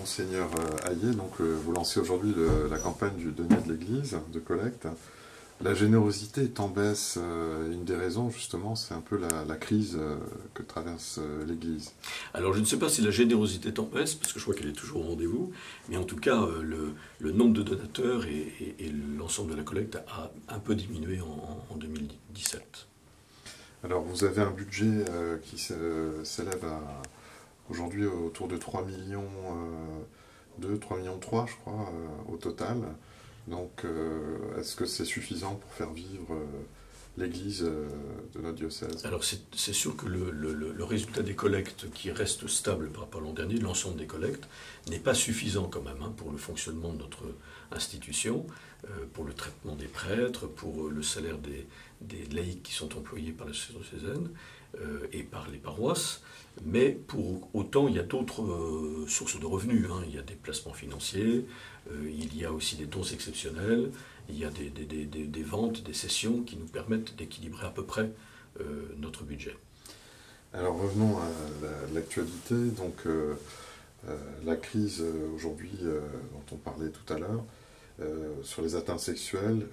Monseigneur Hayet, donc vous lancez aujourd'hui la campagne du denier de l'Église de collecte. La générosité est en baisse. Une des raisons, justement, c'est un peu la crise que traverse l'Église. Alors je ne sais pas si la générosité est en baisse, parce que je crois qu'elle est toujours au rendez-vous, mais en tout cas, le nombre de donateurs et l'ensemble de la collecte a un peu diminué en 2017. Alors vous avez un budget qui s'élève à aujourd'hui autour de 3 millions 3 millions 3, je crois, au total. Donc est-ce que c'est suffisant pour faire vivre l'Église de notre diocèse? Alors c'est sûr que le résultat des collectes, qui reste stable par rapport à l'an dernier, l'ensemble des collectes, n'est pas suffisant quand même pour le fonctionnement de notre institution, pour le traitement des prêtres, pour le salaire des laïcs qui sont employés par la société diocésaine et par les paroisses. Mais pour autant, il y a d'autres sources de revenus. Il y a des placements financiers, il y a aussi des dons exceptionnels, il y a des ventes, des cessions qui nous permettent d'équilibrer à peu près notre budget. Alors revenons à l'actualité. Donc la crise aujourd'hui dont on parlait tout à l'heure, sur les atteintes sexuelles,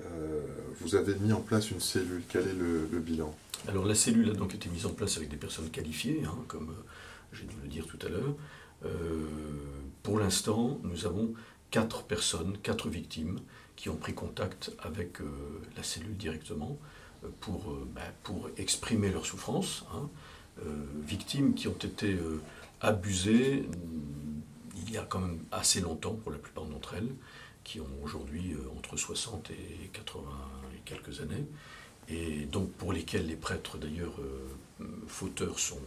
vous avez mis en place une cellule. Quel est le bilan? Alors la cellule a donc été mise en place avec des personnes qualifiées, comme j'ai dû le dire tout à l'heure. Pour l'instant, nous avons 4 personnes, 4 victimes qui ont pris contact avec la cellule directement pour exprimer leur souffrance. Victimes qui ont été abusées il y a quand même assez longtemps pour la plupart d'entre elles, qui ont aujourd'hui entre 60 et 80 et quelques années, et donc pour lesquelles les prêtres d'ailleurs fauteurs sont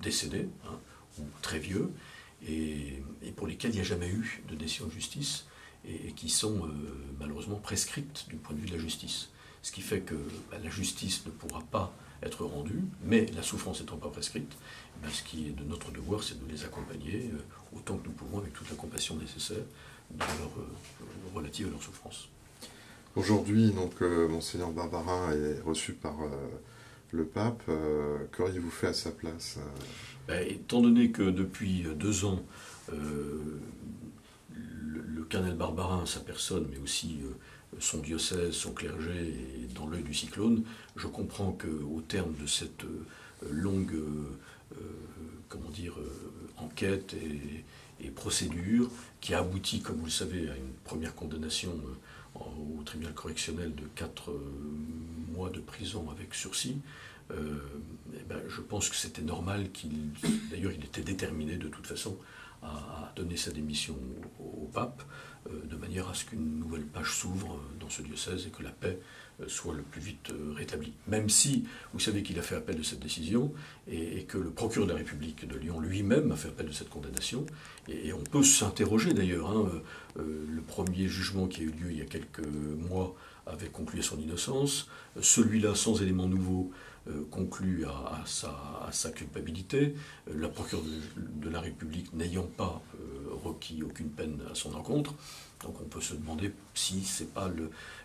décédés, ou très vieux, et pour lesquels il n'y a jamais eu de décision de justice, et qui sont malheureusement prescrites du point de vue de la justice. Ce qui fait que la justice ne pourra pas être rendue, mais la souffrance n'étant pas prescrite, ce qui est de notre devoir, c'est de les accompagner autant que nous pouvons, avec toute la compassion nécessaire relative à leur souffrance. Aujourd'hui, donc, Monseigneur Barbarin est reçu par le pape. Qu'auriez-vous fait à sa place? Étant donné que depuis 2 ans, le cardinal Barbarin, sa personne, mais aussi son diocèse, son clergé, est dans l'œil du cyclone, je comprends qu'au terme de cette longue enquête et procédure, qui a abouti, comme vous le savez, à une première condamnation au tribunal correctionnel de 4 mois de prison avec sursis, je pense que c'était normal d'ailleurs il était déterminé de toute façon à donner sa démission au pape, de manière à ce qu'une nouvelle page s'ouvre dans ce diocèse et que la paix soit le plus vite rétablie. Même si, vous savez qu'il a fait appel de cette décision et que le procureur de la République de Lyon lui-même a fait appel de cette condamnation. Et on peut s'interroger d'ailleurs. Le premier jugement qui a eu lieu il y a quelques mois avait conclu à son innocence. Celui-là, sans éléments nouveaux, conclut à sa culpabilité. La procureure de la République n'ayant pas requis aucune peine à son encontre. Donc on peut se demander si ce n'est pas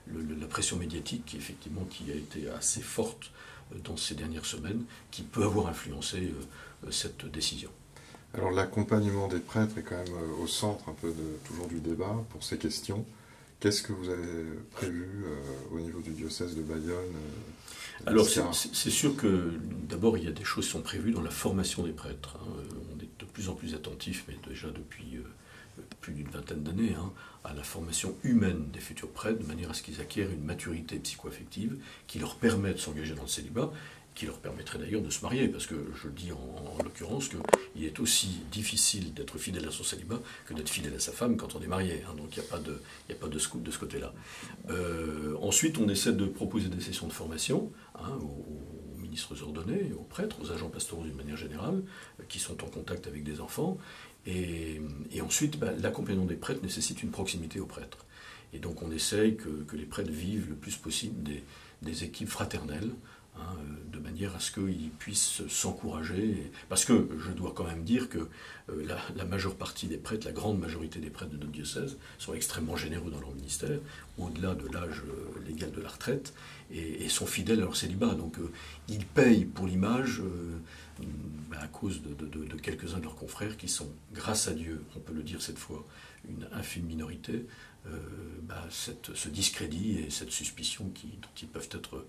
la pression médiatique qui a été assez forte dans ces dernières semaines, qui peut avoir influencé cette décision. Alors l'accompagnement des prêtres est quand même au centre un peu toujours du débat pour ces questions. Qu'est-ce que vous avez prévu au niveau du diocèse de Bayonne? Alors c'est sûr que d'abord il y a des choses qui sont prévues dans la formation des prêtres. On est de plus en plus attentif, mais déjà depuis plus d'une vingtaine d'années, à la formation humaine des futurs prêtres, de manière à ce qu'ils acquièrent une maturité psycho-affective qui leur permet de s'engager dans le célibat, qui leur permettrait d'ailleurs de se marier, parce que je dis en l'occurrence qu'il est aussi difficile d'être fidèle à son célibat que d'être fidèle à sa femme quand on est marié, donc il n'y a pas de scout de ce côté-là. Ensuite, on essaie de proposer des sessions de formation aux ministres ordonnés, aux prêtres, aux agents pastoraux d'une manière générale, qui sont en contact avec des enfants, et ensuite, l'accompagnement des prêtres nécessite une proximité aux prêtres. Et donc on essaye que les prêtres vivent le plus possible des équipes fraternelles, hein, de manière à ce qu'ils puissent s'encourager. Parce que je dois quand même dire que la majeure partie des prêtres, la grande majorité des prêtres de notre diocèse, sont extrêmement généreux dans leur ministère, au-delà de l'âge légal de la retraite, et sont fidèles à leur célibat. Donc ils payent pour l'image à cause de quelques-uns de leurs confrères qui sont, grâce à Dieu, on peut le dire cette fois, une infime minorité, ce discrédit et cette suspicion dont ils peuvent être